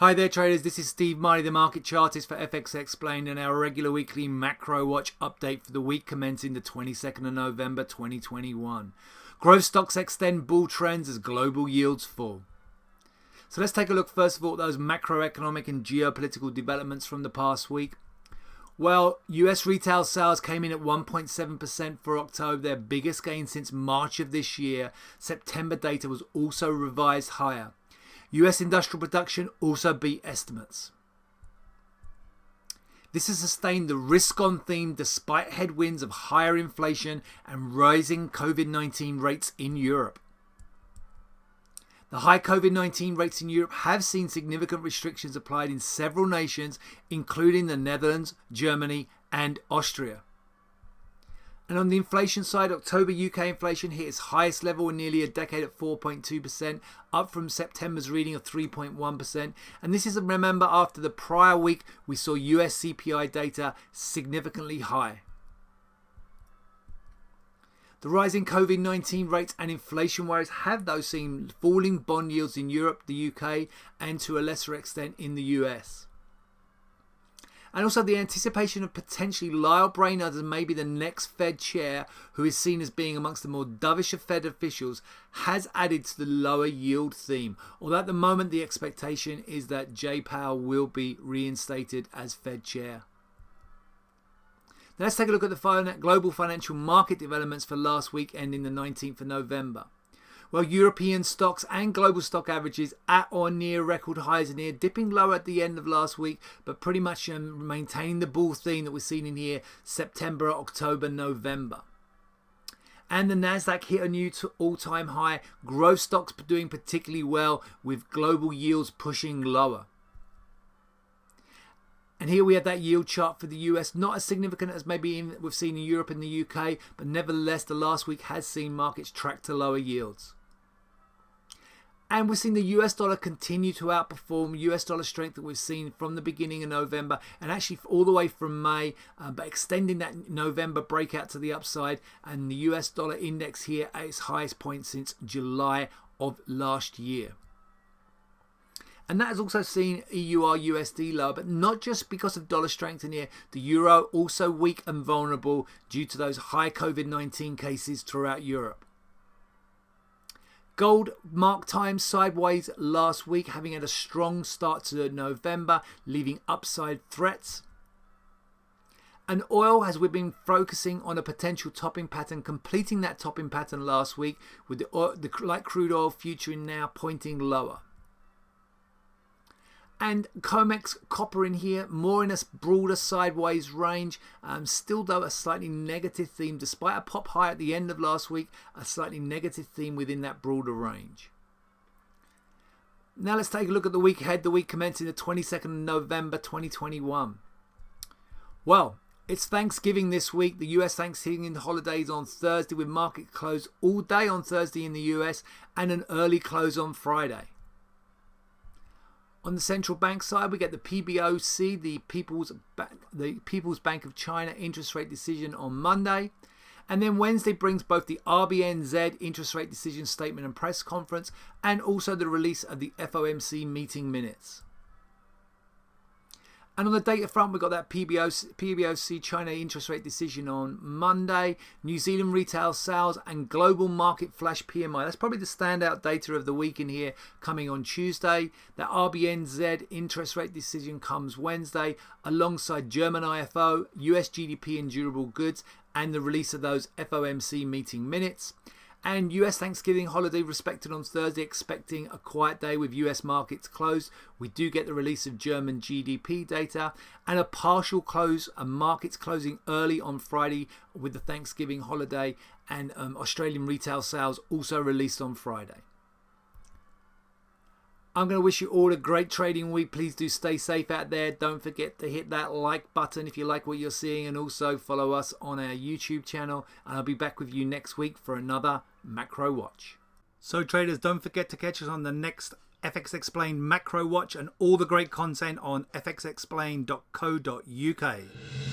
Hi there traders, this is Steve Marley, the market chartist for FX Explained, and our regular weekly macro watch update for the week commencing the 22nd of November 2021. Growth stocks extend bull trends as global yields fall. So let's take a look first of all at those macroeconomic and geopolitical developments from the past week. Well, US retail sales came in at 1.7% for October, their biggest gain since March of this year. September data was also revised higher. US industrial production also beat estimates. This has sustained the risk-on theme despite headwinds of higher inflation and rising COVID-19 rates in Europe. The high COVID-19 rates in Europe have seen significant restrictions applied in several nations, including the Netherlands, Germany, and Austria. And on the inflation side, October UK inflation hit its highest level in nearly a decade at 4.2%, up from September's reading of 3.1%. And this is, remember, after the prior week we saw US CPI data significantly high. The rising COVID-19 rates and inflation worries have, though, seen falling bond yields in Europe, the UK, and to a lesser extent in the US. And also the anticipation of potentially Lyle Brainerd as maybe the next Fed chair, who is seen as being amongst the more dovish of Fed officials, has added to the lower yield theme. Although at the moment the expectation is that Jay Powell will be reinstated as Fed chair. Now let's take a look at the global financial market developments for last week ending the 19th of November. Well, European stocks and global stock averages at or near record highs in here, dipping lower at the end of last week, but pretty much maintaining the bull theme that we're seeing in here September, October, November. And the Nasdaq hit a new all-time high. Growth stocks doing particularly well with global yields pushing lower. And here we have that yield chart for the US, not as significant as maybe we've seen in Europe and the UK, but nevertheless the last week has seen markets track to lower yields. And we've seen the US dollar continue to outperform US dollar strength that we've seen from the beginning of November and actually all the way from May, but extending that November breakout to the upside, and the US dollar index here at its highest point since July of last year. And that has also seen EUR USD lower, but not just because of dollar strength in here. The euro also weak and vulnerable due to those high COVID-19 cases throughout Europe. Gold marked time sideways last week, having had a strong start to November, leaving upside threats. And oil, as we've been focusing on a potential topping pattern, completing that topping pattern last week with the light crude oil future now pointing lower. And COMEX copper in here, more in a broader sideways range. Still, though, a slightly negative theme. Despite a pop high at the end of last week, a slightly negative theme within that broader range. Now let's take a look at the week ahead, the week commencing the 22nd of November 2021. Well, it's Thanksgiving this week. The US Thanksgiving holidays on Thursday, with market close all day on Thursday in the US and an early close on Friday. On the central bank side, we get the PBOC, the People's Bank of China interest rate decision on Monday. And then Wednesday brings both the RBNZ interest rate decision statement and press conference, and also the release of the FOMC meeting minutes. And on the data front, we've got that PBOC China interest rate decision on Monday, New Zealand retail sales, and global market flash PMI. That's probably the standout data of the week in here, coming on Tuesday. The RBNZ interest rate decision comes Wednesday, alongside German IFO, US GDP and durable goods, and the release of those FOMC meeting minutes. And US Thanksgiving holiday respected on Thursday, expecting a quiet day with US markets closed. We do get the release of German GDP data and a partial close, and markets closing early on Friday with the Thanksgiving holiday, and Australian retail sales also released on Friday. I'm going to wish you all a great trading week. Please do stay safe out there. Don't forget to hit that like button if you like what you're seeing, and also follow us on our YouTube channel. And I'll be back with you next week for another Macro Watch. So traders, don't forget to catch us on the next FX Explained Macro Watch and all the great content on fxexplained.co.uk.